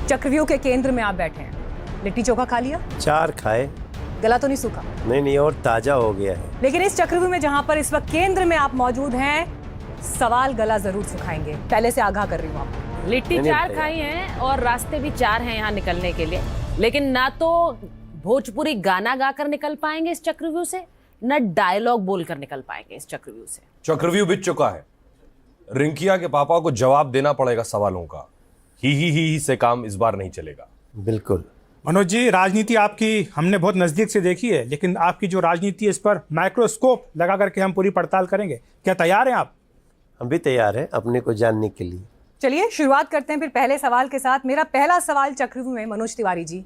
चक्रव्यूह के केंद्र में आप बैठे हैं। लिट्टी चोखा खा लिया? 4 खाए। गला तो नहीं सूखा? नहीं, और ताजा हो गया है। लेकिन इस चक्रव्यूह में जहां पर इस वक्त केंद्र में आप मौजूद हैं, सवाल गला जरूर सुखाएंगे। पहले से आगाह कर रही हूँ आपको। लिट्टी 4 खाई हैं और रास्ते भी 4 हैं यहाँ निकलने के लिए, लेकिन ना तो भोजपुरी गाना गाकर निकल पाएंगे इस चक्रव्यूह से, न डायलॉग बोलकर निकल पाएंगे इस चक्रव्यूह से। चक्रव्यूह बीत चुका है। रिंकिया के पापा को जवाब देना पड़ेगा सवालों का। ही से काम इस बार नहीं चलेगा। बिल्कुल। मनोज जी, राजनीति आपकी हमने बहुत नजदीक से देखी है, लेकिन आपकी जो राजनीति है इस पर माइक्रोस्कोप लगा करके हम पूरी पड़ताल करेंगे। क्या तैयार हैं आप? हम भी तैयार हैं अपने को जानने के लिए। चलिए शुरुआत करते हैं फिर पहले सवाल के साथ। मेरा पहला सवाल चक्रव्यूह में मनोज तिवारी जी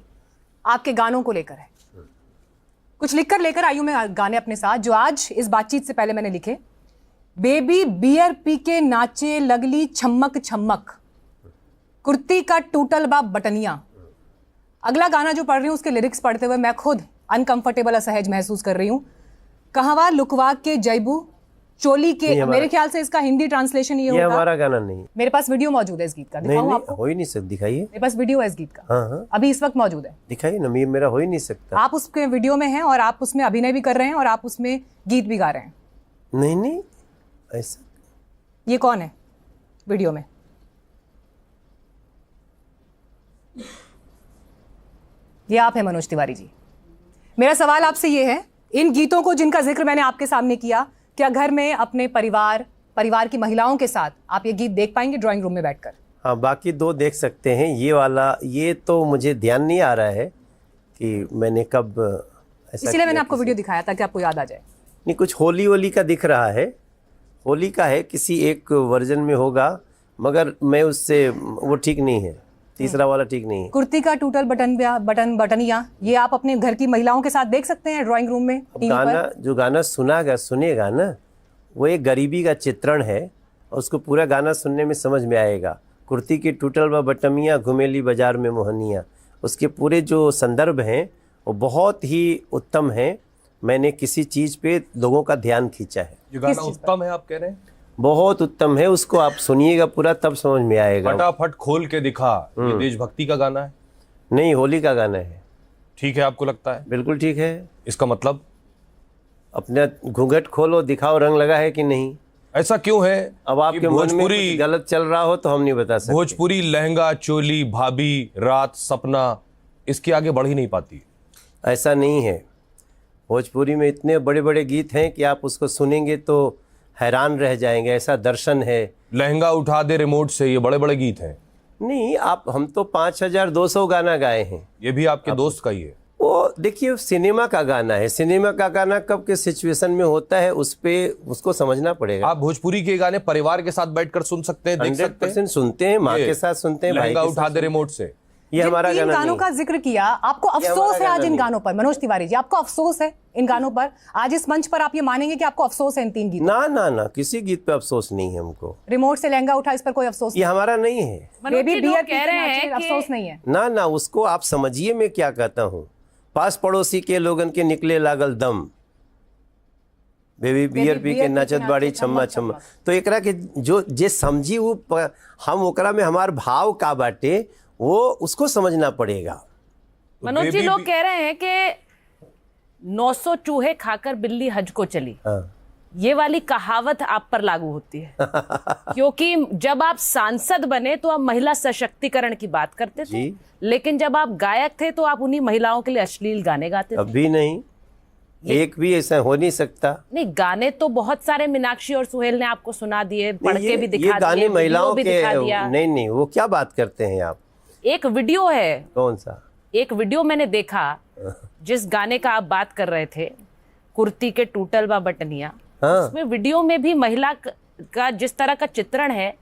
आपके गानों को लेकर है। कुछ लिखकर लेकर आई हूं मैं गाने अपने साथ, जो आज इस बातचीत से पहले मैंने लिखे। बेबी बियर पी के नाचे लगली छमक छमक, कुर्ती का टूटल बा बटनिया। अगला गाना जो पढ़ रही हूं उसके लिरिक्स पढ़ते हुए मैं खुद अनकंफर्टेबल, असहज महसूस कर रही हूं। कहवा लुकवा के जैबू चोली के, मेरे ख्याल से इसका हिंदी ट्रांसलेशन ये होगा। हमारा गाना नहीं। मेरे पास वीडियो मौजूद है इस गीत का, दिखाऊं आपको? हो ही नहीं सकता। दिखाइए। मेरे पास वीडियो है इस गीत का। हाँ। अभी इस वक्त मौजूद है। दिखाइए ना, मेरा हो ही नहीं सकता। आप उसके वीडियो में हैं और आप उसमें अभिनय भी कर रहे हैं और आप उसमें गीत भी गा रहे हैं। नहीं, ऐसा। ये कौन है वीडियो में? ये आप हैं मनोज तिवारी जी। मेरा सवाल आपसे ये है, इन गीतों को जिनका जिक्र मैंने आपके सामने किया, क्या घर में अपने परिवार की महिलाओं के साथ आप ये गीत देख पाएंगे ड्राइंग रूम में बैठकर? हाँ, बाकी 2 देख सकते हैं। ये वाला, ये तो मुझे ध्यान नहीं आ रहा है कि मैंने कब ऐसा, इसीलिए मैंने आपको वीडियो दिखाया ताकि आपको याद आ जाए। नहीं, कुछ होली का दिख रहा है। होली का है, किसी एक वर्जन में होगा, मगर मैं उससे, वो ठीक नहीं है। तीसरा वाला ठीक नहीं है। कुर्ती का टूटल बटनिया, ये आप अपने घर की महिलाओं के साथ देख सकते हैं ड्राइंग रूम में, टीवी गाना पर। जो गाना सुनेगा ना, वो एक गरीबी का चित्रण है और उसको पूरा गाना सुनने में समझ में आएगा। कुर्ती की टूटल व बटमिया घुमेली बाजार में मोहनिया, उसके पूरे जो संदर्भ हैं वो बहुत ही उत्तम हैं। मैंने किसी चीज़ पे लोगों का ध्यान खींचा है। ये गाना उत्तम है आप कह रहे हैं? बहुत उत्तम है, उसको आप सुनिएगा पूरा, तब समझ में आएगा। फटाफट खोल के दिखा। ये देशभक्ति का गाना है? नहीं, होली का गाना है। ठीक है, आपको लगता है? बिल्कुल ठीक है। इसका मतलब अपना घूंघट खोलो, दिखाओ रंग लगा है कि नहीं। ऐसा क्यों है? अब आपके मन में कुछ गलत चल रहा हो तो हम नहीं बता सकते। भोजपुरी लहंगा, चोली, भाभी, रात, सपना, इसके आगे बढ़ ही नहीं पाती। ऐसा नहीं है। भोजपुरी में इतने बड़े बड़े गीत हैं कि आप उसको सुनेंगे तो हैरान रह जाएंगे, ऐसा दर्शन है। लहंगा उठा दे रिमोट से, ये बड़े बड़े गीत हैं। नहीं, हम तो 5200 गाना गाए हैं। ये भी आपके दोस्त का ही है? वो देखिए, सिनेमा का गाना है। सिनेमा का गाना कब के सिचुएशन में होता है, उसको समझना पड़ेगा। आप भोजपुरी के गाने परिवार के साथ बैठकर सुन सकते हैं, देख सकते हैं। 100% सुनते हैं, माँ के साथ सुनते हैं, भाई लहंगा के उठा साथ। दे रिमोट से, ये हमारा गाना गानों का जिक्र किया, आपको अफसोस है आज इन गानों पर? मनोज तिवारी जी, आपको अफसोस है इन गानों पर? आज इस मंच पर आप ये मानेंगे कि आपको अफसोस है इन 3 गीतों? ना, किसी गीत पे अफसोस नहीं है हमको। रिमोट से लहंगा उठा, इस पर कोई अफसोस? ये हमारा नहीं है। बेबी बियर कह रहे हैं अफसोस नहीं है। ना, उसको आप समझिए मैं क्या कहता हूँ। पास पड़ोसी के लोगन के निकले लागल दम, बेबी बियर पी के नचत बाड़ी छम्मा छम्मा। तो एकरा के जो जे समझी वो हम ओकरा में हमार भाव का बाटे, वो उसको समझना पड़ेगा। मनोज जी, लोग कह रहे हैं कि 900 चूहे खाकर बिल्ली हज को चली। हाँ। ये वाली कहावत आप पर लागू होती है क्योंकि जब आप सांसद बने तो आप महिला सशक्तिकरण की बात करते थे, लेकिन जब आप गायक थे तो आप उन्हीं महिलाओं के लिए अश्लील गाने गाते थे। अभी नहीं, एक भी ऐसा हो नहीं सकता। नहीं, गाने तो बहुत सारे मीनाक्षी और सुहेल ने आपको सुना दिए, पढ़ के भी दिखा दिए। ये गाने महिलाओं भी के दिखा दिया। नहीं, वो क्या बात करते हैं आप? एक वीडियो है। कौन सा? एक वीडियो मैंने देखा जिस गाने का आप बात कर रहे थे, कुर्ती के टूटल बा बटनिया। हाँ। उसमें वीडियो में भी महिला का जिस तरह का चित्रण है,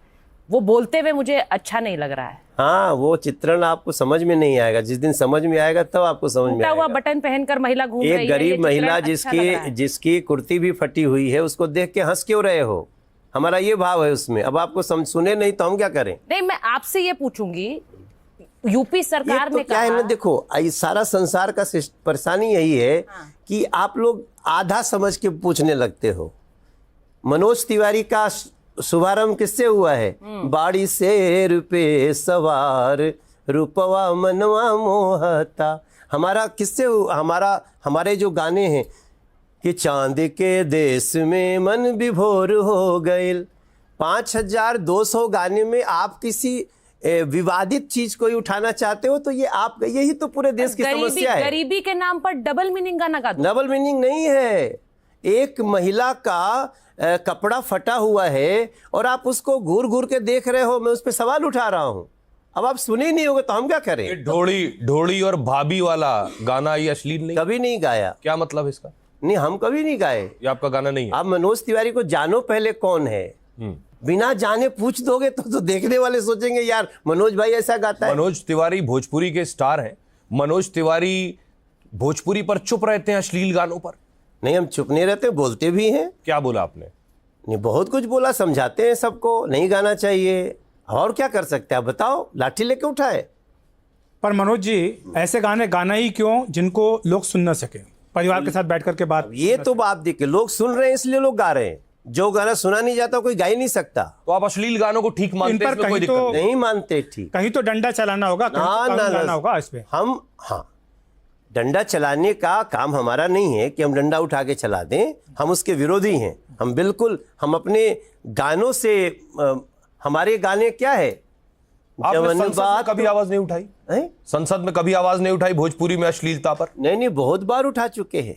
वो बोलते हुए मुझे अच्छा नहीं लग रहा है। हाँ, वो चित्रण आपको समझ में नहीं आएगा। जिस दिन समझ में आएगा तब आपको समझ में आएगा। हुआ बटन पहनकर महिला घूम रही है, एक गरीब महिला जिसकी कुर्ती भी फटी हुई है, उसको देख के हंस क्यों रहे हो? हमारा ये भाव है उसमें। अब आपको सुने नहीं तो हम क्या करें? नहीं, मैं आपसे ये पूछूंगी, यूपी सरकार ने क्या है ना, देखो, सारा संसार का परेशानी यही है कि आप लोग आधा समझ के पूछने लगते हो। मनोज तिवारी का शुभारंभ किससे हुआ है? बाड़ी शेर पे सवार रूपवा मनवा मोहता। हमारा किससे हमारे जो गाने हैं कि चांद के देश में मन विभोर हो गए, 5200 गाने में आप किसी विवादित चीज को ही उठाना चाहते हो, तो ये आप यही तो पूरे देश की समस्या है। गरीबी के नाम पर डबल मीनिंग गाना गा दो। डबल मीनिंग नहीं है, एक महिला का कपड़ा फटा हुआ है और आप उसको घूर घूर के देख रहे हो, मैं उस पर सवाल उठा रहा हूं। अब आप सुने ही नहीं होगे तो हम क्या करें। ये ढोड़ी और भाभी वाला गाना ये अश्लील नहीं? कभी नहीं गाया। क्या मतलब है इसका? नहीं, हम कभी नहीं गाए। ये आपका गाना नहीं है? आप मनोज तिवारी को जानो पहले कौन है, बिना जाने पूछ दोगे तो देखने वाले सोचेंगे यार मनोज भाई ऐसा गाता है। मनोज तिवारी भोजपुरी के स्टार हैं। मनोज तिवारी भोजपुरी पर चुप रहते हैं, अश्लील गानों पर? नहीं, हम चुप नहीं रहते, बोलते भी हैं। क्या बोला आपने? नहीं, बहुत कुछ बोला, समझाते हैं सबको नहीं गाना चाहिए, और क्या कर सकते हैं आप बताओ, लाठी लेके उठाए। पर मनोज जी, ऐसे गाने गाना ही क्यों जिनको लोग सुन न सके, परिवार के साथ बैठ करके बात। ये तो बात देखिए, लोग सुन रहे हैं इसलिए लोग गा रहे हैं। जो गाना सुना नहीं जाता कोई गा ही नहीं सकता। तो आप अश्लील गानों को ठीक मानते हैं? इसमें कोई दिक्कत नहीं? नहीं मानते ठीक। कहीं तो डंडा चलाना होगा, कहीं तो कानून लाना होगा इस पे। हम डंडा चलाने का काम हमारा नहीं है कि हम डंडा उठा के चला दें, हम उसके विरोधी हैं। हम बिल्कुल, हम अपने गानों से हमारे गाने क्या है, आपने संसद में कभी आवाज नहीं उठाई? संसद में कभी आवाज नहीं उठाई भोजपुरी में अश्लीलता पर? नहीं, बहुत बार उठा चुके हैं,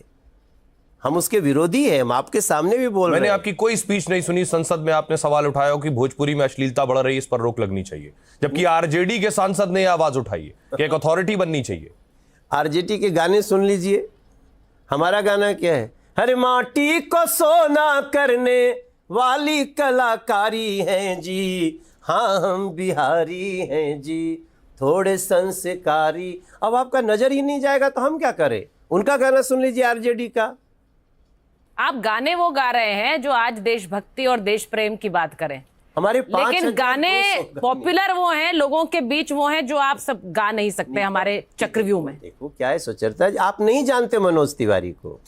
हम उसके विरोधी हैं, हम आपके सामने भी बोल रहे हैं। मैंने आपकी कोई स्पीच नहीं सुनी संसद में आपने सवाल उठाया हो कि भोजपुरी में अश्लीलता बढ़ रही है, इस पर रोक लगनी चाहिए, जबकि आरजेडी के सांसद ने आवाज उठाई है कि एक अथॉरिटी बननी चाहिए। आरजेडी के गाने सुन लीजिए, हमारा गाना क्या है, हर माटी को सोना करने वाली कलाकारी हैं जी, हाँ हम बिहारी हैं जी, थोड़े संस्कारी। अब आपका नजर ही नहीं जाएगा तो हम क्या करें। उनका गाना सुन लीजिए आरजेडी का। आप गाने वो गा रहे हैं जो आज देशभक्ति और देश प्रेम की बात करें, हमारे लेकिन गाने पॉपुलर वो हैं, लोगों के बीच वो हैं जो आप सब गा नहीं सकते हमारे चक्रव्यूह में। देखो क्या है सुचरिता, आप नहीं जानते मनोज तिवारी को।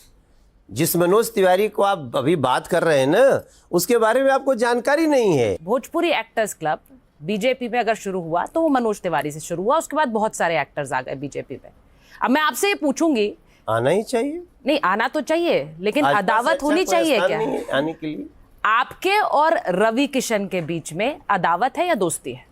जिस मनोज तिवारी को आप अभी बात कर रहे हैं ना, उसके बारे में आपको जानकारी नहीं है। भोजपुरी एक्टर्स क्लब बीजेपी में अगर शुरू हुआ तो वो मनोज तिवारी से शुरू हुआ, उसके बाद बहुत सारे एक्टर्स आ गए बीजेपी में। अब मैं आपसे ये पूछूंगी, आना ही चाहिए। नहीं आना तो चाहिए, लेकिन अदावत होनी चाहिए क्या आने के लिए? आपके और रवि किशन के बीच में अदावत है या दोस्ती है?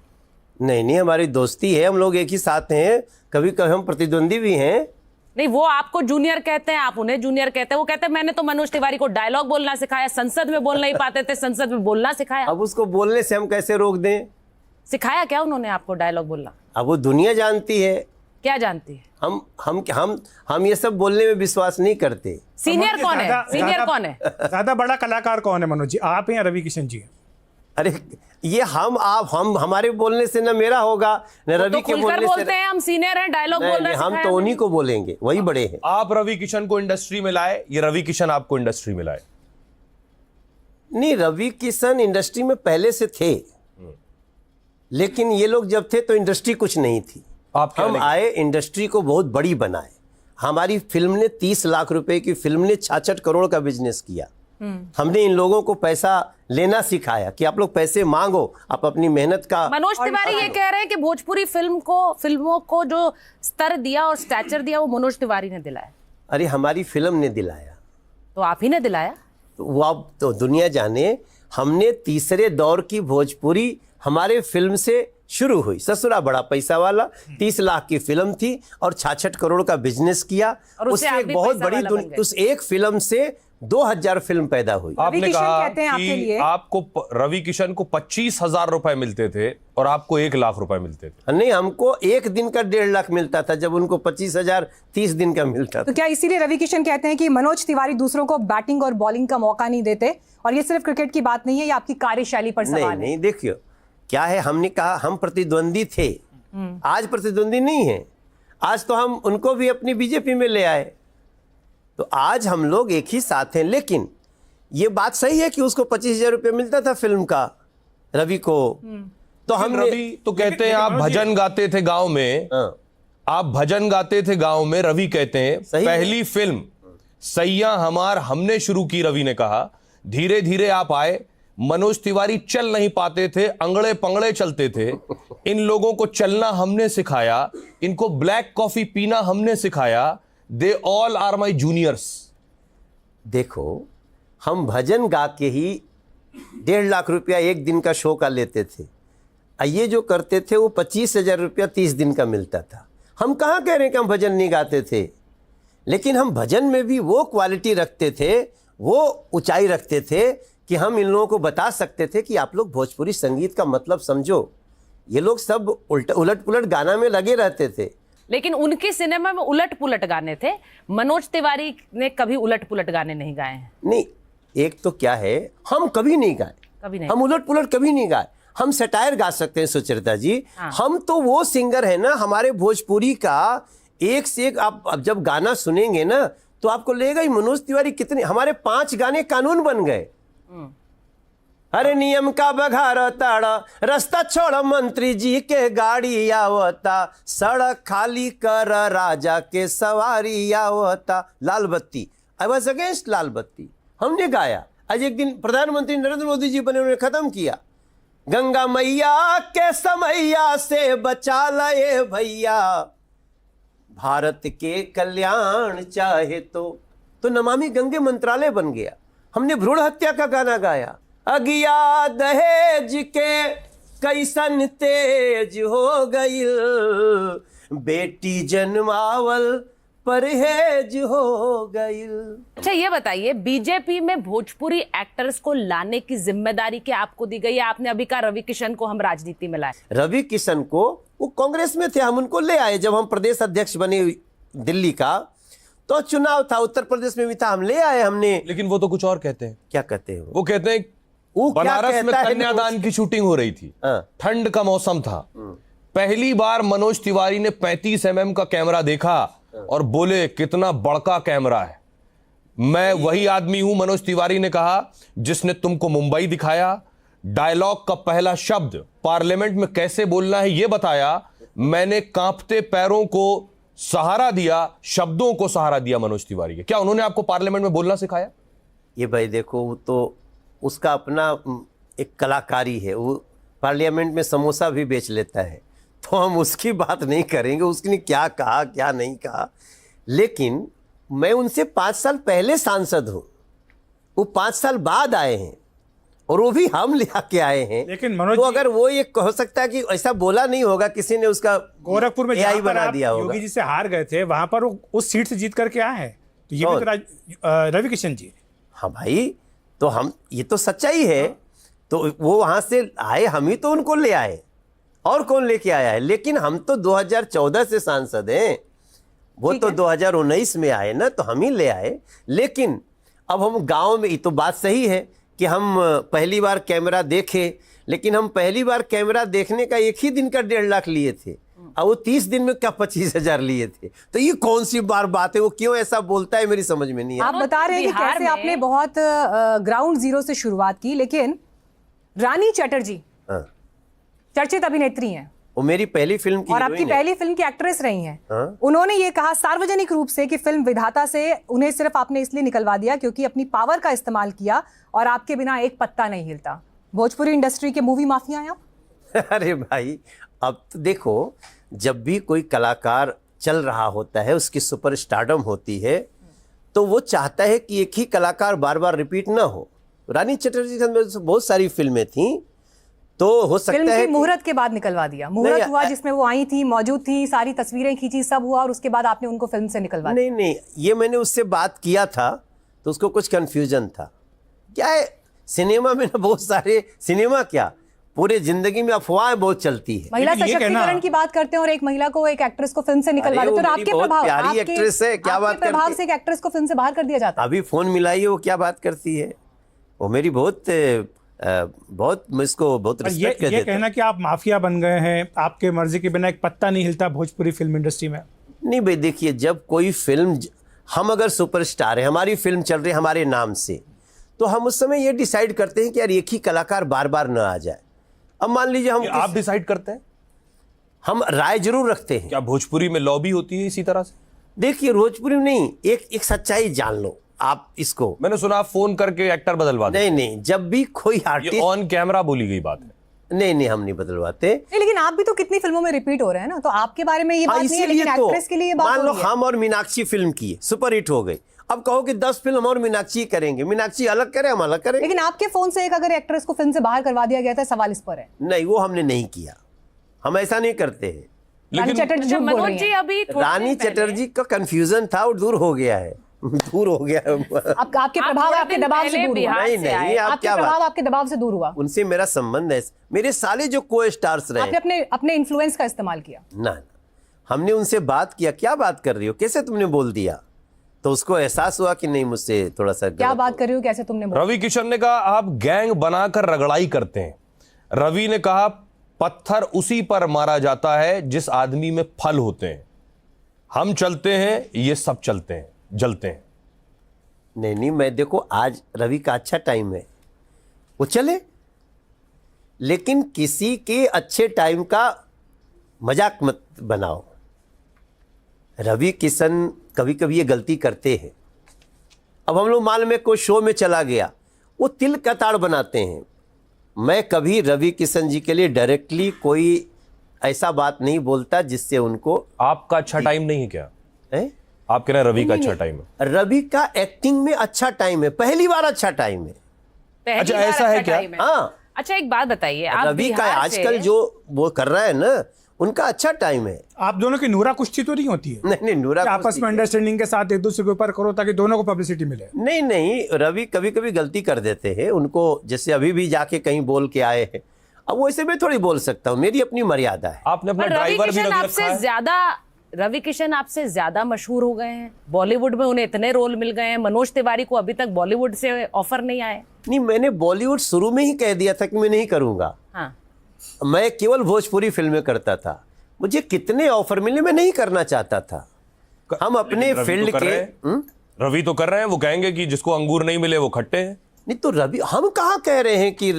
नहीं, हमारी दोस्ती है, हम लोग एक ही साथ हैं, कभी कभी हम प्रतिद्वंदी भी हैं। नहीं, वो आपको जूनियर कहते हैं, आप उन्हें जूनियर कहते हैं। वो कहते हैं मैंने तो मनोज तिवारी को डायलॉग बोलना सिखाया, संसद में बोल नहीं पाते थे, संसद में बोलना सिखाया। अब उसको बोलने से हम कैसे रोक दें? सिखाया क्या उन्होंने आपको डायलॉग बोलना? अब वो दुनिया जानती है। क्या जानती है? हम ये सब बोलने में विश्वास नहीं करते। सीनियर कौन है? सीनियर कौन है? ज्यादा बड़ा कलाकार कौन है मनोज जी, आप हैं या रवि किशन जी? अरे ये हम हमारे बोलने से न मेरा होगा न रवि के बोलने बोलते से। हैं हम सीनियर हैं, डायलॉग बोल रहे हैं, हम तो उन्हीं को बोलेंगे, वही बड़े हैं। आप रवि किशन को इंडस्ट्री में लाए, ये रवि किशन आपको इंडस्ट्री में लाए? नहीं, रवि किशन इंडस्ट्री में पहले से थे, लेकिन ये लोग जब थे तो इंडस्ट्री कुछ नहीं थी। हम आए, इंडस्ट्री को बहुत बड़ी बनाए। हमारी फिल्म ने 30 लाख रुपए की फिल्म ने 66 करोड़ का बिजनेस किया। हमने इन लोगों को पैसा लेना सिखाया कि आप लोग पैसे मांगो, आप अपनी मेहनत का। मनोज तिवारी ये कह रहे हैं कि भोजपुरी फिल्मों को जो स्तर दिया और स्टैचर दिया वो मनोज तिवारी ने दिलाया। अरे हमारी फिल्म ने दिलाया। तो आप ही ने दिलाया? तो वो अब तो दुनिया जाने, हमने तीसरे दौर की भोजपुरी हमारे फिल्म से शुरू हुई। ससुरा बड़ा पैसा वाला 30 लाख की फिल्म थी और 66 करोड़ का बिजनेस किया। और उससे एक बहुत बड़ी उस एक फिल्म से 2000 फिल्म पैदा हुई। आपने कहा कि आपको रवि किशन को 25,000 रुपए मिलते थे और आपको 1 लाख रुपए मिलते थे। नहीं, हमको एक दिन का 1.5 लाख मिलता था, जब उनको 25,000 30 दिन का मिलता था। तो क्या इसीलिए रवि किशन कहते हैं कि मनोज तिवारी दूसरों को बैटिंग और बॉलिंग का मौका नहीं देते? और ये सिर्फ क्रिकेट की बात नहीं है, ये आपकी कार्यशैली पर सवाल है। नहीं, देखियो क्या है, हमने कहा हम प्रतिद्वंदी थे, आज प्रतिद्वंदी नहीं है। आज तो हम उनको भी अपनी बीजेपी में ले आए, तो आज हम लोग एक ही साथ हैं। लेकिन ये बात सही है कि उसको 25,000 रुपये मिलता था फिल्म का, रवि को। तो हम रवि तो कहते हैं आप भजन गाते थे गांव में, आप भजन गाते थे गांव में। रवि कहते हैं पहली फिल्म सैया हमार हमने शुरू की, रवि ने कहा। धीरे धीरे आप आए, मनोज तिवारी चल नहीं पाते थे, अंगड़े पंगड़े चलते थे। इन लोगों को चलना हमने सिखाया, इनको ब्लैक कॉफी पीना हमने सिखाया। They all are my juniors. देखो, हम भजन गा के ही 1.5 लाख रुपया एक दिन का शो का लेते थे। ये जो करते थे वो 25,000 रुपया 30 दिन का मिलता था। हम कहाँ कह रहे हैं कि हम भजन नहीं गाते थे, लेकिन हम भजन में भी वो क्वालिटी रखते थे, वो ऊंचाई रखते थे कि हम इन लोगों को बता सकते थे कि आप लोग भोजपुरी संगीत का मतलब समझो। ये लोग सब उलट पुलट गाना में लगे रहते थे। लेकिन उनके सिनेमा में उलट पुलट गाने थे। मनोज तिवारी ने कभी उलट पुलट गाने नहीं गाए हैं। नहीं, एक तो क्या है, हम कभी नहीं गाए, कभी नहीं। हम उलट पुलट कभी नहीं गाए। हम सटायर गा सकते हैं सुचरिता जी। हाँ। हम तो वो सिंगर है ना, हमारे भोजपुरी का एक से एक। आप अब जब गाना सुनेंगे ना तो आपको लगेगा ही मनोज तिवारी कितने, हमारे 5 गाने कानून बन गए। अरे नियम का बघार ताड़ा, रास्ता छोड़ मंत्री जी के गाड़ी आवता, सड़क खाली कर राजा के सवारी आवता, लाल बत्ती, आई वॉज अगेंस्ट लाल बत्ती, हमने गाया। आज एक दिन प्रधानमंत्री नरेंद्र मोदी जी बने, उन्होंने खत्म किया, गंगा मैया के समैया से बचा लाए भैया, भारत के कल्याण चाहे तो नमामि गंगे मंत्रालय बन गया। हमने भ्रूण हत्या का गाना गाया, अगिया दहेज के कैसन तेज हो गई, बेटी जन्मावल परहेज हो गई। अच्छा ये बताइए, बीजेपी में भोजपुरी एक्टर्स को लाने की जिम्मेदारी क्या आपको दी गई है? आपने अभी कहा रवि किशन को हम राजनीति में लाए। रवि किशन को, वो कांग्रेस में थे, हम उनको ले आए। जब हम प्रदेश अध्यक्ष बने दिल्ली का, तो चुनाव था, उत्तर प्रदेश में भी था, हम ले आए हमने। लेकिन वो तो कुछ और कहते हैं। क्या कहते हैं वो कहते हैं बनारस में कन्यादान की शूटिंग हो रही थी, हाँ। ठंड का मौसम था, पहली बार मनोज तिवारी ने 35 mm का कैमरा देखा और बोले कितना बड़का कैमरा है। मैं वही आदमी हूं, मनोज तिवारी ने कहा, जिसने तुमको मुंबई दिखाया, डायलॉग का पहला शब्द पार्लियामेंट में कैसे बोलना है यह बताया, मैंने कांपते पैरों को सहारा दिया, शब्दों को सहारा दिया मनोज तिवारी के। क्या उन्होंने आपको पार्लियामेंट में बोलना सिखाया? ये भाई देखो, वो तो उसका अपना एक कलाकारी है, वो पार्लियामेंट में समोसा भी बेच लेता है, तो हम उसकी बात नहीं करेंगे, उसने क्या कहा क्या नहीं कहा। लेकिन मैं उनसे 5 साल पहले सांसद हूँ, वो 5 साल बाद आए हैं, और वो भी हम ले आके आए हैं। लेकिन मनोज तो जी, अगर वो ये हो सकता है कि ऐसा बोला नहीं होगा, किसी ने उसका गोरखपुर में AI जहां पर बना आप दिया होगा। योगी जी से हार गए थे, वहां पर वो उस सीट से जीत करके आए हैं। तो ये भी तो रवि किशन जी। हाँ भाई, तो हम, ये तो सच्चाई है। तो वो वहां से आए, हम ही तो उनको ले आए, और कौन लेके आया है? लेकिन हम तो 2014 से सांसद हैं, वो तो 2019 में आए ना, तो हम ही ले आए। लेकिन अब हम गांव में, ये तो बात सही है कि हम पहली बार कैमरा देखे, लेकिन हम पहली बार कैमरा देखने का एक ही दिन का 1.5 लाख लिए थे, और वो 30 दिन में क्या 25,000 लिए थे। तो ये कौन सी बार बात है? वो क्यों ऐसा बोलता है, मेरी समझ में नहीं है। आप बता रहे हैं कि बिहार कैसे में- आपने बहुत ग्राउंड जीरो से शुरुआत की, लेकिन रानी चटर्जी हाँ, चर्चित अभिनेत्री हैं वो मेरी पहली फिल्म की और आपकी हीरोइन है। पहली फिल्म की एक्ट्रेस रही हैं। हाँ। उन्होंने ये कहा सार्वजनिक रूप से कि फिल्म विधाता से उन्हें सिर्फ आपने इसलिए निकलवा दिया क्योंकि अपनी पावर का इस्तेमाल किया और आपके बिना एक पत्ता नहीं हिलता। भोजपुरी इंडस्ट्री के मूवी माफिया हैं आप। अरे भाई, अब तो देखो, जब भी कोई कलाकार चल रहा होता है, उसकी सुपर स्टारडम होती है, तो वो चाहता है कि एक ही कलाकार बार बार रिपीट ना हो। रानी चटर्जी के अंदर बहुत सारी फिल्में थी, तो हो फिल्म सकता है की कि मुहूर्त के बाद निकलवा दिया। मुहूर्त नहीं, हुआ जिसमें वो आई थी, मौजूद थी, सारी तस्वीरें खींची, सब हुआ और उसके बाद आपने उनको फिल्म से निकलवा दिया। नहीं, ये मैंने उससे बात किया था, तो उसको कुछ कंफ्यूजन था। क्या है, सिनेमा में ना बहुत सारे, सिनेमा क्या, पूरे जिंदगी में अफवाहें बहुत चलती है। महिला लेकिन ये कहना- सशक्तिकरण की बात करते हैं और एक महिला को, एक एक्ट्रेस को फिल्म से निकलवा अरे देते हैं, वो तो मेरी आपके बहुत प्रभाव, प्यारी एक्ट्रेस है, क्या बात प्रभाव करती से एक एक्ट्रेस को फिल्म से बाहर कर दिया जाता है। अभी फोन मिलाइए, वो क्या बात करती है, वो मेरी बहुत मैं इसको बहुत और रिस्पेक्ट कर ये देता हूं। कहना कि आप माफिया बन गए हैं, आपके मर्जी के बिना एक पत्ता नहीं हिलता भोजपुरी फिल्म इंडस्ट्री में। नहीं भाई, देखिए, जब कोई फिल्म, हम अगर सुपरस्टार है, हमारी फिल्म चल रही है हमारे नाम से, तो हम उस समय ये डिसाइड करते हैं कि यार एक ही कलाकार बार बार न आ जाए। अब मान लीजिए आप डिसाइड करते हैं? हम राय जरूर रखते हैं। क्या भोजपुरी में लॉबी होती है इसी तरह से? देखिए, भोजपुरी में नहीं, एक सच्चाई जान लो, आप इसको, मैंने सुना आप फोन करके एक्टर बदलवा देते। नहीं, जब भी कोई ये आर्टिस्ट, ऑन कैमरा बोली गई बात है। नहीं, हम नहीं बदलवाते। नहीं, लेकिन आप भी तो कितनी फिल्मों में रिपीट हो रहे हैं ना, तो आपके बारे में ये बात नहीं है, लेकिन एक्ट्रेस के लिए ये बात मान हो लो रही है। हम और मीनाक्षी फिल्म की सुपर हिट हो गई, अब कहो कि 10 फिल्म और मीनाक्षी करेंगे, मीनाक्षी अलग करे, हम अलग करें। लेकिन आपके फोन से एक अगर एक्ट्रेस को फिल्म से बाहर करवा दिया गया था, सवाल इस पर है। नहीं, वो हमने नहीं किया, हम ऐसा नहीं करते हैं। रानी चटर्जी झूठ बोल रही मनोज जी हैं। अभी थोड़े रानी दिन पहले- चटर्जी का कंफ्यूजन था और दूर हो गया है, दूर हो गया है। आपके आप प्रभाव थोड़े आपके दिन दबाव से पहले दूर हुआ। बिहार नहीं, से नहीं, आए। आप आपके क्या प्रभाव बात, आपके दबाव से दूर हुआ। उनसे मेरा संबंध है, मेरे साले जो को स्टार्स रहे। आपने अपने इन्फ्लुएंस का इस्तेमाल किया। ना, हमने उनसे बात किया, क्या बात कर रही हो, कैसे तुमने बोल दिया, तो उसको एहसास हुआ कि नहीं, मुझसे थोड़ा सा क्या गलत बात हो। कर रही हो, कैसे तुमने बोला? रवि किशन ने कहा आप गैंग बनाकर रगड़ाई करते हैं। रवि ने कहा पत्थर उसी पर मारा जाता है जिस आदमी में फल होते हैं। हम चलते हैं, ये सब चलते हैं, जलते हैं। नहीं, मैं देखो, आज रवि का अच्छा टाइम है, वो चले, लेकिन किसी के अच्छे टाइम का मजाक मत बनाओ। रवि किशन कभी कभी ये गलती करते हैं। अब हम लोग मान में कोई शो में चला गया, वो तिल का ताड़ बनाते हैं। मैं कभी रवि किशन जी के लिए डायरेक्टली कोई ऐसा बात नहीं बोलता जिससे उनको आपका अच्छा टाइम नहीं है क्या? है? आप कह रहे हैं रवि का अच्छा टाइम है। रवि का एक्टिंग में अच्छा टाइम है, पहली बार अच्छा टाइम है। पहली अच्छा, बार ऐसा है अच्छा क्या? टाइम है। हाँ, अच्छा एक बात बताइए, आप रवि का बिहार आजकल से- जो वो कर रहा है ना, उनका अच्छा टाइम है। आप दोनों की नूरा कुश्ती तो नहीं होती है? नहीं, नूरा कि आपस कुश्ती में के- अंडरस्टैंडिंग के साथ एक दूसरे के ऊपर करो ताकि दोनों को पब्लिसिटी मिले। नहीं, रवि कभी कभी गलती कर देते हैं, उनको जैसे अभी भी जाके कहीं बोल के आए हैं। अब वैसे मैं थोड़ी बोल सकता हूँ, मेरी अपनी मर्यादा है। आपने अपना पर रवि ड्राइवर भी किशन रख रखा आपसे है। ज्यादा रवि किशन आपसे ज्यादा मशहूर हो गए हैं बॉलीवुड में, उन्हें इतने रोल मिल गए हैं। मनोज तिवारी को अभी तक बॉलीवुड से ऑफर नहीं आए। नहीं, मैंने बॉलीवुड शुरू में ही कह दिया था कि मैं नहीं करूंगा। हाँ, मैं केवल भोजपुरी फिल्में करता था। मुझे कितने ऑफर मिले, मैं नहीं करना चाहता था। हम अपने लेकिन रवि फील्ड तो कर के रहे हैं। रवि तो कर रहे हैं, वो कहेंगे कि जिसको अंगूर नहीं मिले वो खट्टे हैं। नहीं तो रवि, हम कहाँ कह रहे हैं कि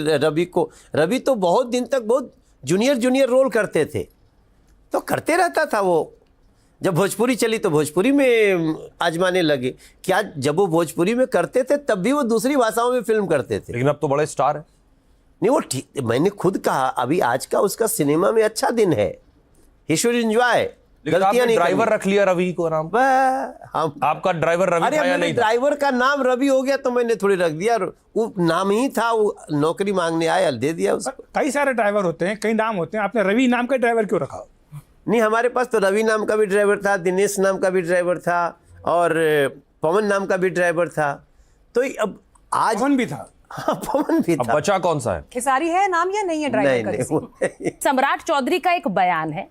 रवि तो बहुत दिन तक बहुत जूनियर रोल करते थे, तो करते रहता था वो। जब भोजपुरी चली तो भोजपुरी में आजमाने लगे। क्या जब वो भोजपुरी में करते थे तब भी वो दूसरी भाषाओं में फिल्म करते थे? लेकिन अब तो बड़े स्टार है। नहीं, वो ठीक, मैंने खुद कहा अभी आज का उसका सिनेमा में अच्छा दिन है, ही शुड एंजॉय। लेकिन गलतियां आपने नहीं ड्राइवर करनी। रख लिया रवि को नाम। हम आपका ड्राइवर रवि अरे था या मेरे नहीं था? ड्राइवर का नाम रवि हो गया तो मैंने थोड़ी रख दिया, वो नाम ही था, वो नौकरी मांगने आया, दे दिया उसको। कई सारे ड्राइवर होते हैं, कई नाम होते हैं, आपने रवि नाम का ड्राइवर क्यों रखा? नहीं, हमारे पास तो रवि नाम का भी ड्राइवर था, दिनेश नाम का भी ड्राइवर था, और पवन नाम का भी ड्राइवर था। तो अब आज पवन भी था। हाँ, पवन भी अब था। बचा कौन सा है? खेसारी है नाम या नहीं है ड्राइवर का नहीं, किसी? वो नहीं। सम्राट चौधरी का एक बयान है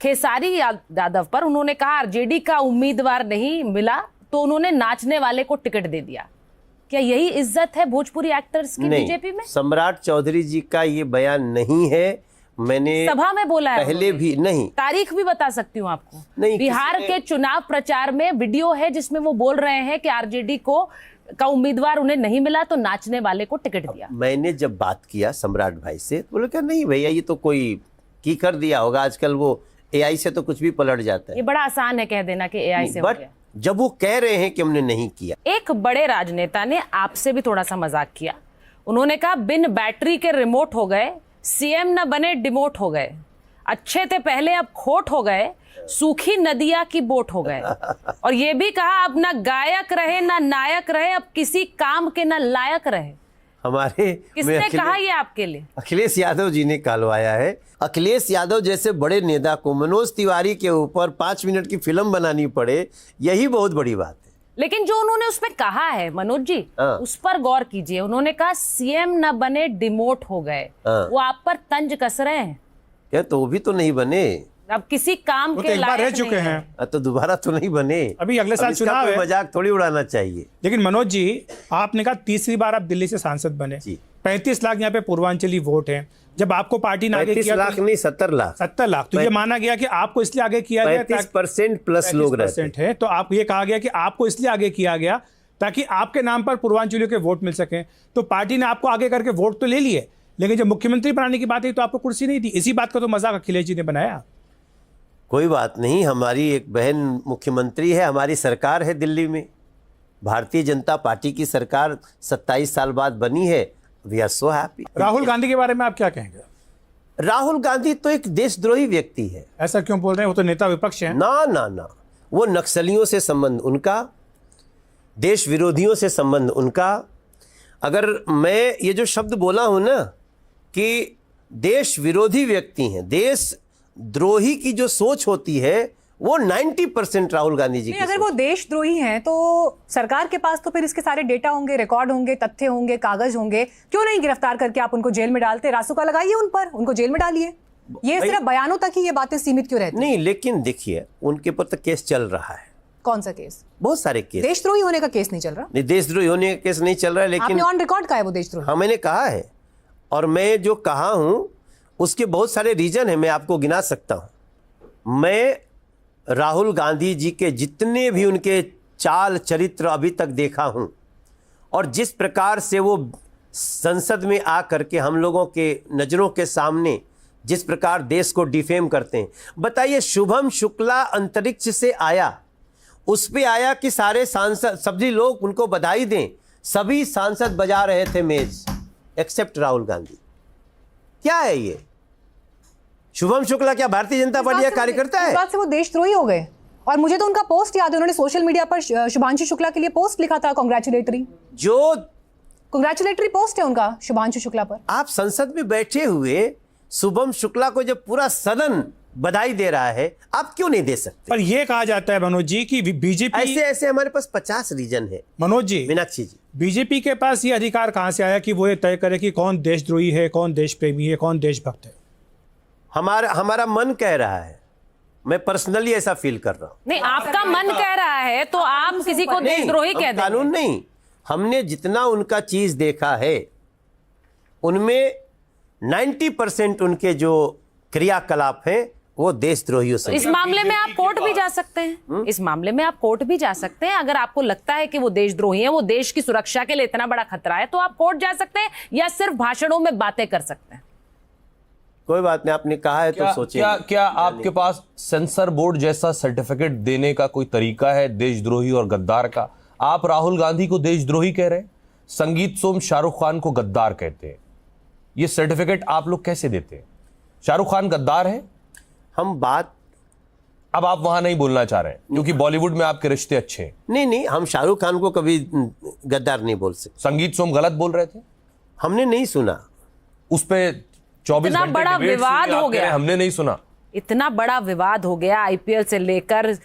खेसारी यादव पर। उन्होंने कहा आरजेडी का उम्मीदवार नहीं मिला तो उन्होंने नाचने वाले को टिकट दे दिया। क्या यही इज्जत है भोजपुरी एक्टर्स की बीजेपी में? सम्राट चौधरी जी का ये बयान नहीं है, मैंने सभा में बोला है पहले उन्होंने। भी नहीं। तारीख भी बता सकती हूँ आपको। नहीं, बिहार किसी ने- के चुनाव प्रचार में वीडियो है जिसमें वो बोल रहे हैं कि आरजेडी को का उम्मीदवार उन्हें नहीं मिला तो नाचने वाले को टिकट दिया। मैंने जब बात किया सम्राट भाई से तो बोले क्या, नहीं भैया ये तो कोई की कर दिया होगा, आजकल वो एआई से तो कुछ भी पलट जाता ये है। बड़ा आसान है कह देना कि एआई से हो बट गया। जब वो कह रहे हैं कि हमने नहीं किया, एक बड़े राजनेता ने आपसे भी थोड़ा सा मजाक किया। उन्होंने कहा बिन बैटरी के रिमोट हो गए, सीएम न बने डिमोट हो गए, अच्छे थे पहले अब खोट हो गए, सूखी नदिया की बोट हो गए। और ये भी कहा अब ना गायक रहे ना नायक रहे, अब किसी काम के ना लायक रहे। हमारे किसने मैं कहा ये आपके लिए? अखिलेश यादव जी ने कहलवाया है। अखिलेश यादव जैसे बड़े नेता को मनोज तिवारी के ऊपर 5 मिनट की फिल्म बनानी पड़े, यही बहुत बड़ी बात है। लेकिन जो उन्होंने उसमें कहा है मनोज जी, हाँ। उस पर गौर कीजिए। उन्होंने कहा सीएम न बने डिमोट हो गए। हाँ। वो आप पर तंज कस रहे हैं। क्या तो वो भी तो नहीं बने? अब किसी काम वो के तो एक बार लायक रह नहीं चुके है। हैं। तो दोबारा तो नहीं बने। अभी अगले साल अब इसका चुनाव कोई है। मजाक थोड़ी उड़ाना चाहिए। लेकिन मनोज जी, आपने कहा तीसरी बार आप दिल्ली से सांसद बने, जी। 35 लाख यहाँ पे पूर्वांचली वोट है। जब आपको पार्टी ने आगे 35 किया लाख नहीं, 70 लाख। 70 लाख, तो ये माना गया कि आपको इसलिए आगे किया गया 35% प्लस लोग रहते हैं। 35% है, तो आप ये कहा गया कि आपको इसलिए आगे किया गया ताकि आपके नाम पर पूर्वांचलियों के वोट मिल सके। तो पार्टी ने आपको आगे करके वोट तो ले लिए, लेकिन जब मुख्यमंत्री बनाने की बात आई तो आपको कुर्सी नहीं दी। इसी बात का तो मजाक अखिलेश जी ने बनाया। कोई बात नहीं, हमारी एक बहन मुख्यमंत्री है, हमारी सरकार है दिल्ली में, भारतीय जनता पार्टी की सरकार 27 साल बाद बनी है। We are so happy. Rahul Gandhi के बारे में आप क्या कहेंगे? राहुल गांधी तो एक देशद्रोही व्यक्ति है। ऐसा क्यों बोल रहे हैं? वो तो नेता विपक्ष हैं। ना ना ना, वो नक्सलियों से संबंध उनका, देश विरोधियों से संबंध उनका। अगर मैं ये जो शब्द बोला हूं ना कि देश विरोधी व्यक्ति हैं, देशद्रोही की जो सोच होती है वो 90% राहुल गांधी जी की नहीं, अगर वो देशद्रोही हैं तो सरकार के पास तो फिर इसके सारे डेटा होंगे, रिकॉर्ड होंगे, तथ्य होंगे, कागज होंगे। क्यों नहीं गिरफ्तार करके आप उनको जेल में डालते? रासुका लगाइए उन पर, उनको जेल में डालिए। ये सिर्फ बयानों तक ही ये बातें सीमित क्यों रहती? नहीं, लेकिन देखिए उनके ऊपर तो केस चल रहा है। कौन सा केस? बहुत सारे केस। देशद्रोही होने का केस नहीं चल रहा। नहीं, देशद्रोही होने का केस नहीं चल रहा है, लेकिन आपने ऑन रिकॉर्ड कहा है वो देशद्रोही। हाँ, मैंने कहा है, और मैं जो कहा हूं उसके बहुत सारे रीजन है, मैं आपको गिना सकता हूं। मैं राहुल गांधी जी के जितने भी उनके चाल चरित्र अभी तक देखा हूं, और जिस प्रकार से वो संसद में आ करके हम लोगों के नज़रों के सामने जिस प्रकार देश को डिफेम करते हैं। बताइए, शुभम शुक्ला अंतरिक्ष से आया, उस पे आया कि सारे सांसद, सभी लोग उनको बधाई दें, सभी सांसद बजा रहे थे मेज एक्सेप्ट राहुल गांधी। क्या है ये? शुभम शुक्ला क्या भारतीय जनता पार्टी का कार्यकर्ता है? इस बात से वो देशद्रोही हो गए। और मुझे तो उनका पोस्ट याद है, उन्होंने सोशल मीडिया पर शुभांशु शुक्ला के लिए पोस्ट लिखा था, कांग्रेचुलेटरी पोस्ट है उनका शुभांशु शुक्ला पर। आप संसद में बैठे हुए शुभम शुक्ला को जब पूरा सदन बधाई दे रहा है, आप क्यों नहीं दे सकते? पर यह कहा जाता है मनोज जी की बीजेपी, ऐसे ऐसे हमारे पास 50 रीजन है। मनोज जी, मीनाक्षी जी, बीजेपी के पास ये अधिकार कहां से आया कि वो ये तय करे कि कौन देशद्रोही है, कौन देश प्रेमी है, कौन देशभक्त है? हमारा मन कह रहा है। मैं पर्सनली ऐसा फील कर रहा हूं। नहीं, आपका मन कह रहा है तो आप किसी को देशद्रोही कह देंगे? कानून नहीं, हमने जितना उनका चीज देखा है उनमें 90% उनके जो क्रियाकलाप हैं वो देशद्रोहियों से। इस मामले में आप कोर्ट भी जा सकते हैं। इस मामले में आप कोर्ट भी जा सकते हैं। अगर आपको लगता है कि वो देशद्रोही हैं, वो देश की सुरक्षा के लिए इतना बड़ा खतरा है, तो आप कोर्ट जा सकते हैं या सिर्फ भाषणों में बातें कर सकते हैं। कोई बात नहीं, आपने कहा है तो सोचिए। क्या आपके पास सेंसर बोर्ड जैसा सर्टिफिकेट देने का कोई तरीका है देशद्रोही और गद्दार का? आप राहुल गांधी को देशद्रोही कह रहे हैं, संगीत सोम शाहरुख खान को गद्दार कहते हैं। ये सर्टिफिकेट आप लोग कैसे देते हैं? शाहरुख खान गद्दार है? हम बात, अब आप वहां नहीं बोलना चाह रहे हैं क्योंकि बॉलीवुड में आपके रिश्ते अच्छे हैं। नहीं, हम शाहरुख खान को कभी गद्दार नहीं बोल सकते। संगीत सोम गलत बोल रहे थे? हमने नहीं सुना। उस पे 24 इतना घंटे बड़ा डिबेट्स हुई, विवाद आप हो कह रहे हैं गया। हमने नहीं सुना। इतना बड़ा विवाद हो गया, आईपीएल से लेकर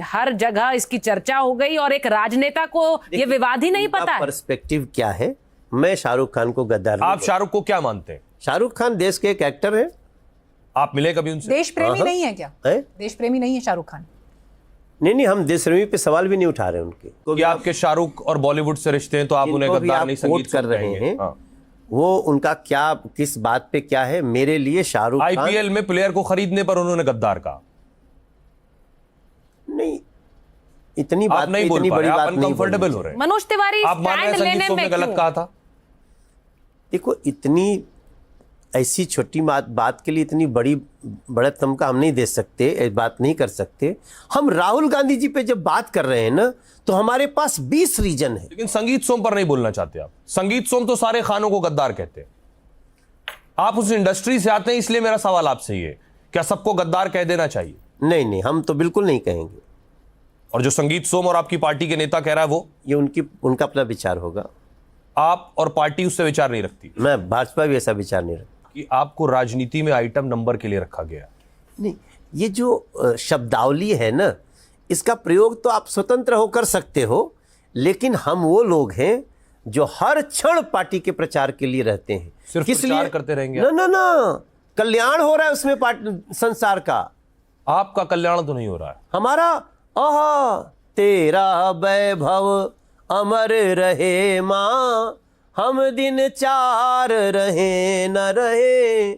हर जगह इसकी चर्चा हो गई, और एक राजनेता को ये विवाद ही नहीं पता है। पर्सपेक्टिव क्या है? मैं शाहरुख खान को गद्दार नहीं आप शाहरुख को क्या मानते हैं? शाहरुख खान देश के एक एक्टर है। आप मिले कभी उनसे? देश प्रेमी नहीं है क्या? है? देश प्रेमी नहीं है शाहरुख खान? नहीं, हम देश प्रेमी पे सवाल भी नहीं उठा रहे उनके। कि आपके शाहरुख और बॉलीवुड से रिश्ते हैं तो आप उन्हें गद्दार नहीं, संगीत कर रहे कहेंगे। हैं। हाँ। वो उनका क्या, किस बात पे क्या है? मेरे लिए शाहरुख खान, आईपीएल में प्लेयर को खरीदने पर उन्होंने गद्दार कहा। नहीं, इतनी बात नहीं बोल इतनी पा बड़ी रहे, बात आप नहीं अनकंफर्टेबल बोलनी हो रहे हैं। मनोज तिवारी आप मान रहे हैं स्टैंड संगीत लेने सोम ने में गलत क्यों? कहा था? देखो, इतनी ऐसी छोटी बात के लिए इतनी बड़ी बढ़त तमका हम नहीं दे सकते, बात नहीं कर सकते। हम राहुल गांधी जी पे जब बात कर रहे हैं ना, तो हमारे पास 20 रीजन है। लेकिन संगीत सोम पर नहीं बोलना चाहते आप। संगीत सोम तो सारे खानों को गद्दार कहते हैं। आप उस इंडस्ट्री से आते हैं, इसलिए मेरा सवाल आपसे ये, क्या सबको गद्दार कह देना चाहिए? नहीं, हम तो बिल्कुल नहीं कहेंगे। और जो संगीत सोम और आपकी पार्टी के नेता कह रहा है वो? ये उनका अपना विचार होगा। आप और पार्टी उससे विचार नहीं रखती? मैं, भाजपा भी ऐसा विचार नहीं रखती कि आपको राजनीति में आइटम नंबर के लिए रखा गया। नहीं, ये जो शब्दावली है ना, इसका प्रयोग तो आप स्वतंत्र होकर सकते हो, लेकिन हम वो लोग हैं जो हर क्षण पार्टी के प्रचार के लिए रहते हैं। सिर्फ किस प्रचार लिए करते रहेंगे? ना, कल्याण हो रहा है उसमें संसार का। आपका कल्याण तो नहीं हो रहा है। हमारा आहा तेरा वैभव अमर रहे माँ, हम दिन चार रहे न रहे।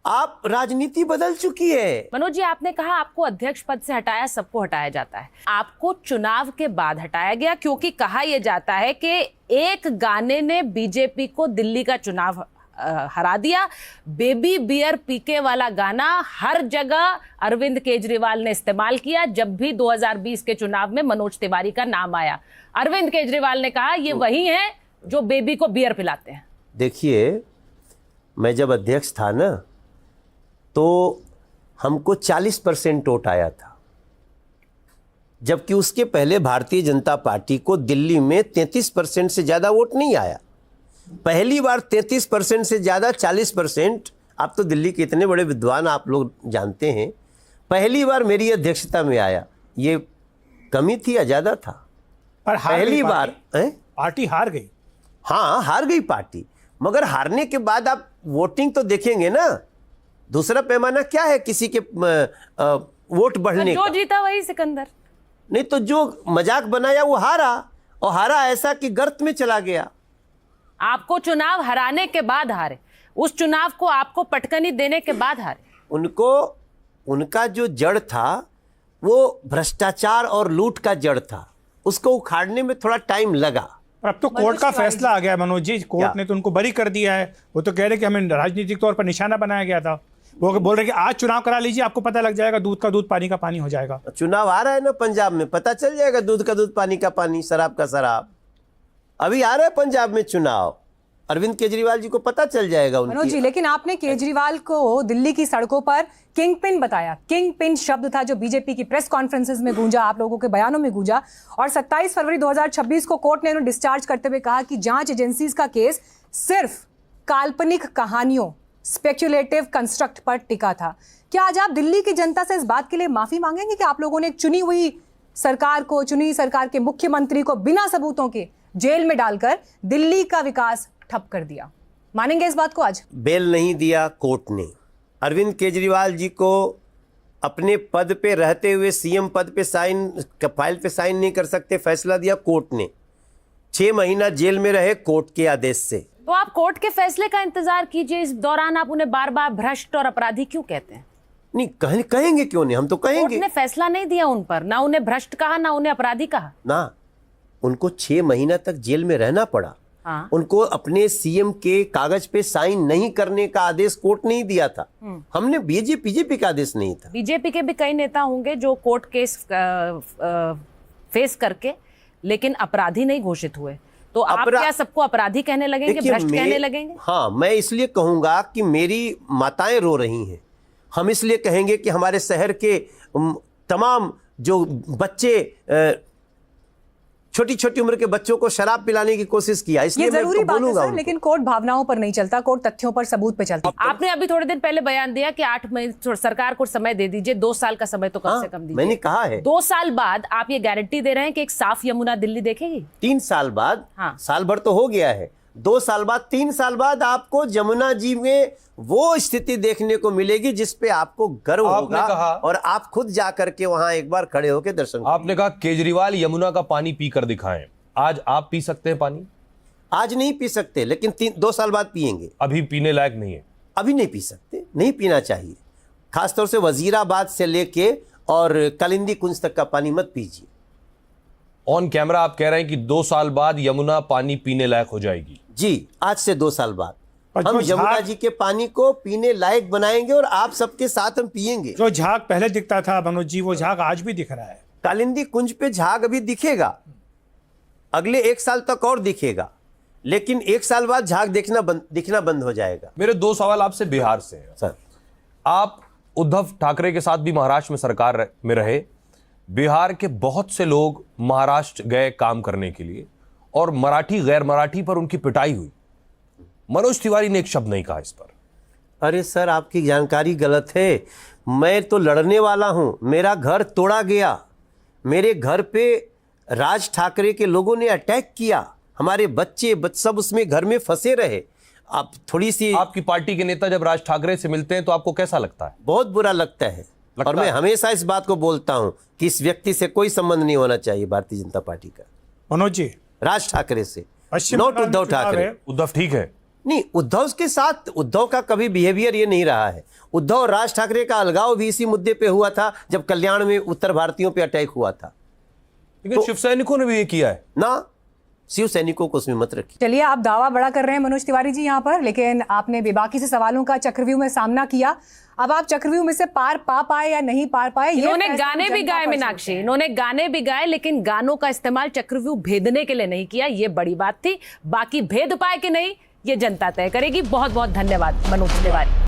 आप, राजनीति बदल चुकी है। मनोज जी, आपने कहा आपको अध्यक्ष पद से हटाया, सबको हटाया जाता है। आपको चुनाव के बाद हटाया गया क्योंकि कहा यह जाता है कि एक गाने ने बीजेपी को दिल्ली का चुनाव हरा दिया। बेबी बियर पीके वाला गाना हर जगह अरविंद केजरीवाल ने इस्तेमाल किया। जब भी 2020 के चुनाव में मनोज तिवारी का नाम आया, अरविंद केजरीवाल ने कहा ये वही हैं जो बेबी को बियर पिलाते हैं। देखिए, मैं जब अध्यक्ष था ना, तो हमको 40% वोट आया था, जबकि उसके पहले भारतीय जनता पार्टी को दिल्ली में 33% से ज़्यादा वोट नहीं आया। पहली बार 33% से ज़्यादा 40%, आप तो दिल्ली के इतने बड़े विद्वान आप लोग जानते हैं, पहली बार मेरी अध्यक्षता में आया। ये कमी थी या ज़्यादा था? पर पहली बार पार्टी हार गई। हाँ, हार गई पार्टी, मगर हारने के बाद आप वोटिंग तो देखेंगे ना। दूसरा पैमाना क्या है किसी के वोट बढ़ने जो का? जीता वही सिकंदर। नहीं तो जो मजाक बनाया वो हारा, और हारा ऐसा कि गर्त में चला गया। आपको चुनाव हराने के बाद हारे, उस चुनाव को आपको पटकनी देने के बाद हारे। उनको, उनका जो जड़ था वो भ्रष्टाचार और लूट का जड़ था, उसको उखाड़ने में थोड़ा टाइम लगा। और अब तो कोर्ट का फैसला आ गया है मनोज जी, कोर्ट क्या? ने तो उनको बरी कर दिया है। वो तो कह रहे कि हमें राजनीतिक तौर पर निशाना बनाया गया था। वो बोल रहे कि आज चुनाव करा लीजिए, आपको पता लग जाएगा, दूध का दूध पानी का पानी हो जाएगा। चुनाव आ रहा है ना पंजाब में, पता चल जाएगा दूध का दूध पानी का पानी, शराब का शराब। अभी आ रहा है पंजाब में चुनाव, अरविंद केजरीवाल जी को पता चल जाएगा मनोज जी, उनकी। लेकिन आपने केजरीवाल को दिल्ली की सड़कों पर किंग पिन बताया। किंग पिन शब्द था जो बीजेपी की प्रेस कॉन्फ्रेंसेस में गूंजा, आप लोगों के बयानों में गूंजा, और 27 फरवरी 2026 को कोर्ट ने उन्हें डिस्चार्ज करते हुए कहा कि जांच एजेंसीज का केस सिर्फ काल्पनिक कहानियों, स्पेक्युलेटिव कंस्ट्रक्ट पर टिका था। क्या आज आप दिल्ली की जनता से इस बात के लिए माफी मांगेंगे कि आप लोगों ने एक चुनी हुई सरकार को, चुनी सरकार के मुख्यमंत्री को बिना सबूतों के जेल में डालकर दिल्ली का विकास ठप कर दिया? मानेंगे इस बात को आज? बेल नहीं दिया कोर्ट ने। अरविंद केजरीवाल जी को अपने पद पे रहते हुए सीएम पद पे फाइल पे साइन नहीं कर सकते, फैसला दिया कोर्ट ने। 6 महीना जेल में रहे कोर्ट के आदेश से। तो आप कोर्ट के फैसले का इंतजार कीजिए, इस दौरान आप उन्हें बार बार भ्रष्ट और अपराधी क्यों कहते हैं? नहीं, कहेंगे क्यों नहीं, हम तो कोर्ट कहेंगे ने फैसला नहीं दिया उन पर, ना उन्हें भ्रष्ट कहा ना उन्हें अपराधी कहा। ना। उनको 6 महीना तक जेल में रहना पड़ा। हाँ। उनको अपने सीएम के कागज पे साइन नहीं करने का आदेश कोर्ट नहीं दिया था। हमने बीजेपी का आदेश नहीं था। बीजेपी के भी कई नेता होंगे जो कोर्ट केस फेस करके लेकिन अपराधी नहीं घोषित हुए, तो आप क्या सबको अपराधी कहने लगेंगे, भ्रष्ट कहने लगेंगे? हाँ, मैं इसलिए कहूंगा कि मेरी माताएं रो रही हैं। हम इसलिए कहेंगे कि हमारे शहर के तमाम जो बच्चे, छोटी छोटी उम्र के बच्चों को शराब पिलाने की कोशिश किया, इसलिए ये मैं जरूरी तो बात है बोलूंगा सर, उनको। लेकिन कोर्ट भावनाओं पर नहीं चलता, कोर्ट तथ्यों पर, सबूत पे चलता है। आपने अभी थोड़े दिन पहले बयान दिया कि 8 महीने सरकार को समय दे दीजिए, 2 साल का समय तो कम से कम दीजिए। मैंने कहा है 2 साल बाद आप ये गारंटी दे रहे हैं कि एक साफ यमुना दिल्ली देखेगी? 3 साल बाद। हाँ। साल भर तो हो गया है, 2 साल बाद, 3 साल बाद आपको जमुना जी में वो स्थिति देखने को मिलेगी जिस पे आपको गर्व आपने होगा, कहा- और आप खुद जा करके वहां एक बार खड़े होकर दर्शन करेंगे। आपने कहा केजरीवाल यमुना का पानी पीकर दिखाएं। आज आप पी सकते हैं पानी? आज नहीं पी सकते, लेकिन 2 साल बाद पिएंगे। अभी पीने लायक नहीं है। अभी नहीं पी सकते, नहीं पीना चाहिए। खासतौर से वजीराबाद से लेके और कालिंदी कुंज तक का पानी मत पीजिए। ऑन कैमरा आप कह रहे हैं कि 2 साल बाद यमुना पानी पीने लायक हो जाएगी। जी, आज से 2 साल बाद और हम जो यमुना झाग- जी के पानी को पीने लायक बनाएंगे, और आप सबके साथ हम पिएंगे। जो झाग पहले दिखता था मनोज जी, वो झाग आज भी दिख रहा है। कालिंदी कुंज पे झाग अभी दिखेगा, अगले 1 साल तक और दिखेगा, लेकिन 1 साल बाद झाग दिखना बंद हो जाएगा। मेरे 2 सवाल आपसे बिहार से हैं। सर, आप उद्धव ठाकरे के साथ भी महाराष्ट्र में सरकार में रहे। बिहार के बहुत से लोग महाराष्ट्र गए काम करने के लिए, और मराठी गैर मराठी पर उनकी पिटाई हुई। मनोज तिवारी ने एक शब्द नहीं कहा इस पर। अरे सर, आपकी जानकारी गलत है। मैं तो लड़ने वाला हूं। मेरा घर तोड़ा गया, मेरे घर पे राज ठाकरे के लोगों ने अटैक किया, हमारे बच्चे सब उसमें घर में फंसे रहे। आप थोड़ी सी, आपकी पार्टी के नेता जब राज ठाकरे से मिलते हैं तो आपको कैसा लगता है? बहुत बुरा लगता है। और मैं हमेशा इस बात को बोलता हूं कि इस व्यक्ति से कोई संबंध नहीं होना चाहिए भारतीय जनता पार्टी का, मनोज जी, राज ठाकरे से, पश्चिम नॉट बंगाल में उद्धव चुनाव ठाकरे। है। उद्धव ठीक है? नहीं, उद्धव के साथ उद्धव का कभी बिहेवियर ये नहीं रहा है। उद्धव और राज ठाकरे का अलगाव भी इसी मुद्दे पे हुआ था जब कल्याण में उत्तर भारतीयों पे अटैक हुआ था। लेकिन शिव सैनिकों ने भी ये किया है। ना, शिव सैनिकों को उसमें मत रखिए। चलिए, आप दावा बड़ा कर रहे हैं मनोज तिवारी जी यहाँ पर, लेकिन आपने बेबाकी से सवालों का चक्रव्यूह में सामना किया। अब आप चक्रव्यूह में से पार पा पाए या नहीं पार पाए, इन्होंने गाने भी गाए मीनाक्षी, इन्होंने गाने भी गाए, लेकिन गानों का इस्तेमाल चक्रव्यूह भेदने के लिए नहीं किया, ये बड़ी बात थी। बाकी भेद पाए कि नहीं, ये जनता तय करेगी। बहुत बहुत धन्यवाद मनोज तिवारी।